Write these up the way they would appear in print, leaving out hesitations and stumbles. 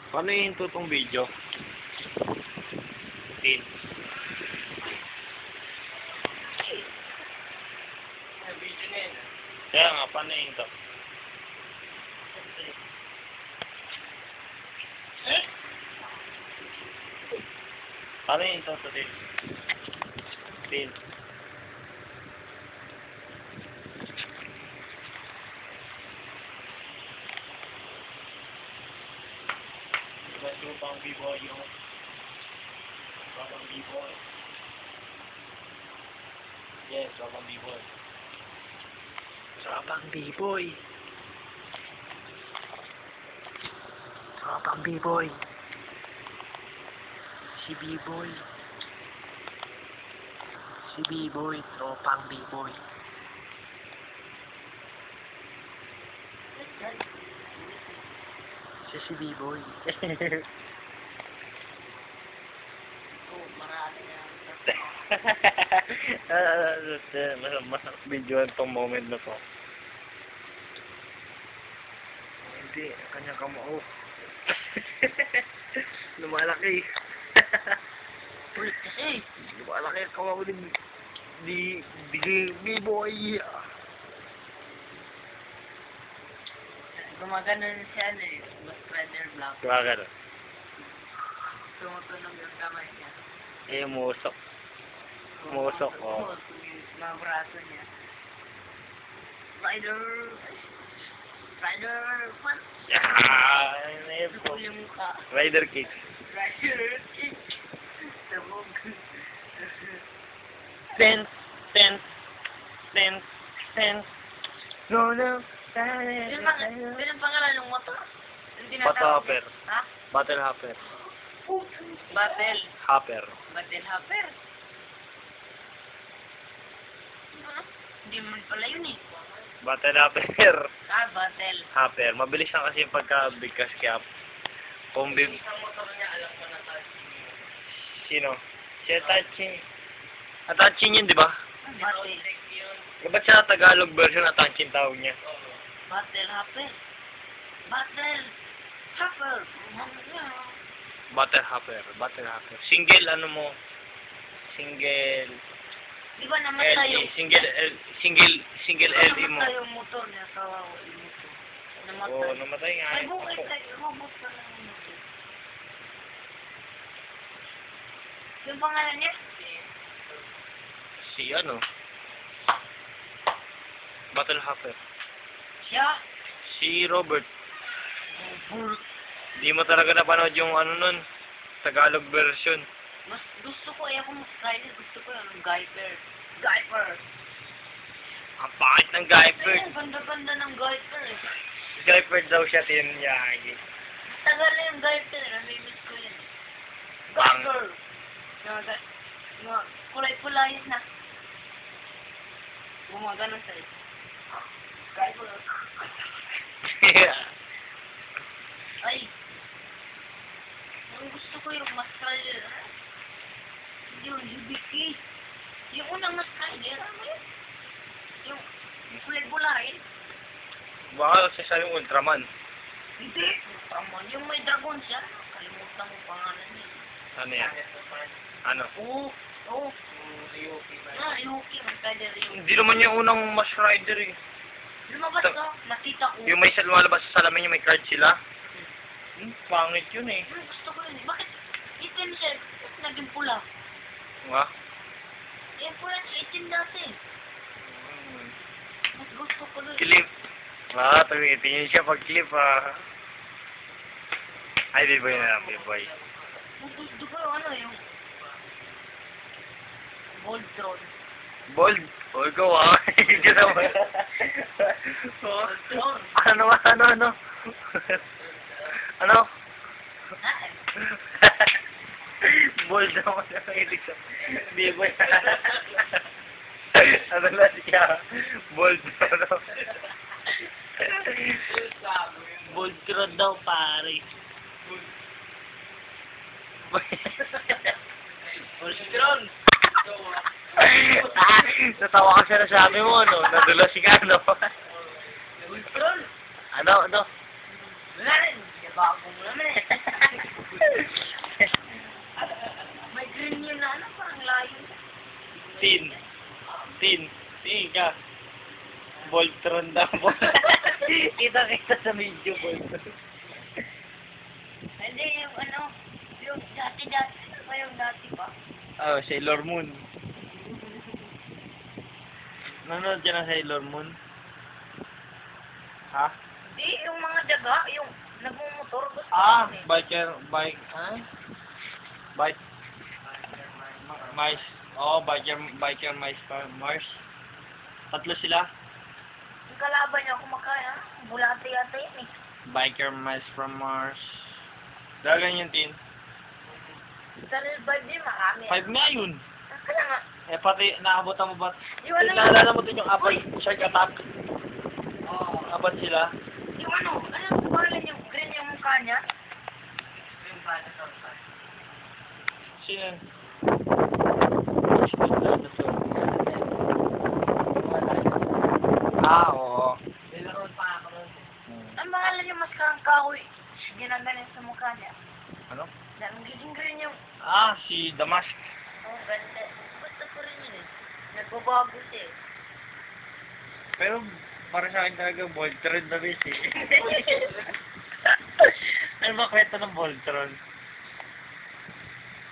Paano ihinto tong video? Tin. Kaya nga, paano ihinto? Paano ihinto ito, Tin? Tin. Ito pang B-boy yung Rapang B-boy. Yes, Rapang B-boy. Rapang B-boy. Rapang B-boy. Si B-boy. Si B-boy. Rapang B-boy. Si B-boy. Masarap video itong moment na to. Hindi, kanyang kamao. Lumalaki. Lumalaki ang kamao ni B-boy. Gumaganon siya mas Spider Block. Gumagano? Tumutunog yung kamay niya. Eh, musok. Musok, oh. Mga braso niya. Spider punch. Yung mukha. Rider kick. Rider kick. Sabog. Sense. No. Pinang pangalan ng motor? Battle Hopper. Ha? Battle Hopper. Battle Hopper. Hopper? Hindi mo pala yun eh. Battle Hopper. Battle. Hopper. Mabilis lang kasi yung pagka-bigkas kaya kung big... Sino? Si Atachi. Atachi yun, di ba? Battle. Ba't siya Tagalog version Atachi yung tawag niya? Battle Hopper. Battle Hopper. Single ano mo? Single... Di ba namatay yung... Single LE mo. Namatay yung motor niya. Kawawa yung motor. Namatay. Oo, namatay nga. Ay, bukay tayo. Robot pa lang yung motor. Yung pangalan niya? Si ano? Battle Hopper. Siya? Si Robert. Di mo talaga napanood yung ano nun, Tagalog version. Mas gusto ko, ako mas Skyler, gusto ko yung Guyper. Ang pangit ng Guyper. Ayun, ganda-ganda ng Guyper. Guyper daw siya tiniyagi. Tagal na yung Guyper, namimiss ko yun. Pang- Guyper! Mga kulay-pulayas na. Gumagano sa'yo. Guyper. Ay! Ang gusto ko yung mas Skyler. Yung Hibiki. Yung unang mas Skyler. Ano yun? Yung kulay-bulahin. Baka siya sa yung Ultraman. Hindi. Ultraman. Yung may dragon siya. Kalimutan mo pangalan niya. Ano yan? Ano? Oo. Yuki. Mas Skyler yung... Hindi naman yung unang Mask Rider eh. Lumabas to. Nakita ko. Yung may lumalabas sa salamin yung may card sila. Pangit yun eh. Gusto ko yun. Bakit itim siya? Bakit naging pula? Nga? Eh, pula siya itim dati. Mas gusto ko doon. Clip. Tumitingin siya pag clip Ay, B-boy na lang, B-boy. Mas gusto ko yung Voltron. Bold? O, ikaw Hindi na mo. Voltron. Ano? Ano? Bold naman ang ibig sabihin. B-boy. Ano lang siya? Bold ano? Voltron daw, pare. Voltron. Natawa ka siya na sabi mo, no? Nadulas ka, no? Voltron. Ano? Wala rin. Bago mo naman eh. May green yun na ano, parang layo. Tin. Tin ka. Voltron daw. Kita sa video, Voltron. Hindi, yung ano, yung dati pa yung dati pa. Oh, Sailor Moon. Nanonood ka ng Sailor Moon? Ha? Hindi, yung mga daga, yung nagmumotor. Gusto Ah, ko yun eh. bike, Bike, mice. Oh, biker mice pa, Mars. Tatlo sila. Yung kalaban niya kumakain, bulate yata yun eh. Biker mice from Mars. Dagan yung tin. Sa revive din, marami. 5 nga yun. Kaya nga, Eh, pati naabutan mo ba? yung ano Naalala mo din yung Apat Shark Attack? Apat sila. yung ano pangalan yung green yung mukha niya? Sino yun? Ah, oo. Ang pangalan yung maskarang kahoy, ginaganin sa mukha niya. Ano? Nagiging green yung, Ah, si Damask. oh, ganda. Gusto ko rin yun eh. Nagbabago siya eh. Pero, para sa akin talaga, Voltron na rin eh. Ano ba kwento ng Voltron?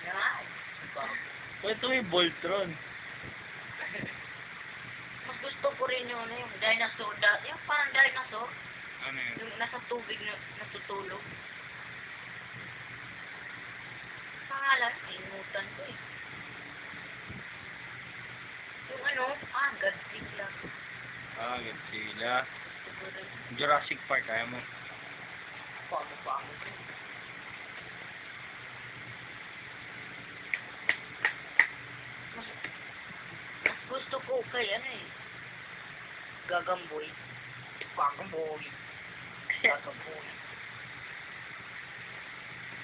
Yan. Kwento mo yung Voltron. Mas gusto ko rin yung, ano, yung dinosaur dati. Yung parang dinosaur. Ano yun? Yung nasa tubig na natutulog. Pangalan, inutan ko eh. Yung ano, Godzilla. Ah, Godzilla. Siguro, Jurassic Park, kaya mo. paano. Mas gusto ko kay ano eh. Gagamboy. Gagamboy.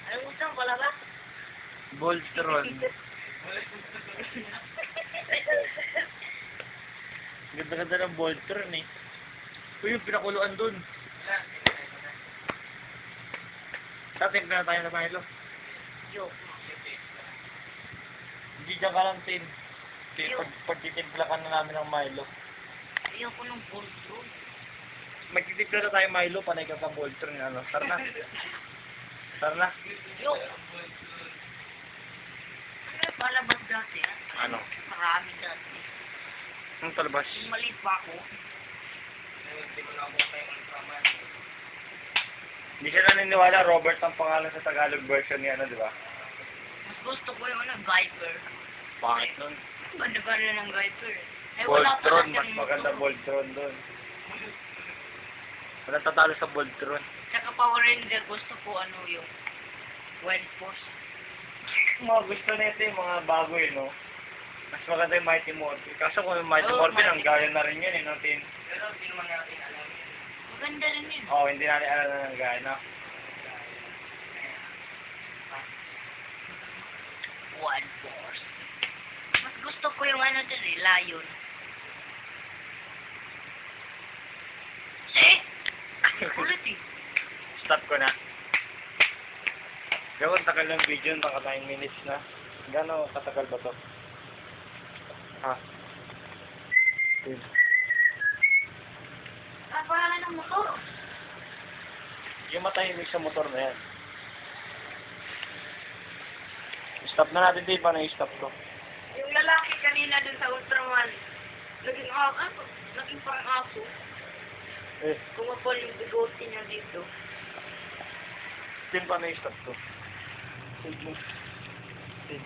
Ano gusto mo pala ba? Voltron. Ganda-ganda ng Voltron eh. Uy, yung pinakuluan dun. Tatim na tayo na Milo. Yo. Hindi dyan ka lang, Tin. Pagtitimpla ka na namin ng Milo. Ayoko ng Voltron. Magtitimpla na tayo Milo, panay ka pa Voltron. Ano? Tara na. Tara na. Yo. Ano yung palabas dati ah? Ano? Marami dati. Ang talabas. Yung maliit pa ako. Hindi siya naniniwala, Robert ang pangalan sa Tagalog version niya, ano, di ba? Mas gusto ko yung ano, Viper. Pangit nun. Ganda-ganda ng Viper. Eh, wala pa Voltron, natin mas maganda motor. Voltron doon. Wala tatalo sa Voltron. Tsaka Power Ranger, gusto ko ano yung Wild Force. Mga gusto nito yung mga bago eh, no? Mas maganda yung Mighty Morphin. Kaso kung yung Mighty Oo, Morphin, ang Mighty gaya na rin yun, eh, no, Tin? Maganda rin yun. Oo, hindi natin alam na ng gaya, no? Wild Force. Mas gusto ko yung ano dyan eh, Lion. Eh! Kulit eh. Stop ko na. Gawin, tagal ng video, baka 9 minutes na. Gano'n katagal ba to? Ha? Tin. Kapalan ng motor. Yung matahimik sa motor na yan. Stop na natin, Dave. Paano i-stop to? Yung lalaki kanina dun sa Ultraman, naging naging parang aso. Eh, Kumapal yung bigote niya dito. Tin, paano i-stop to? Tin mo. Tin.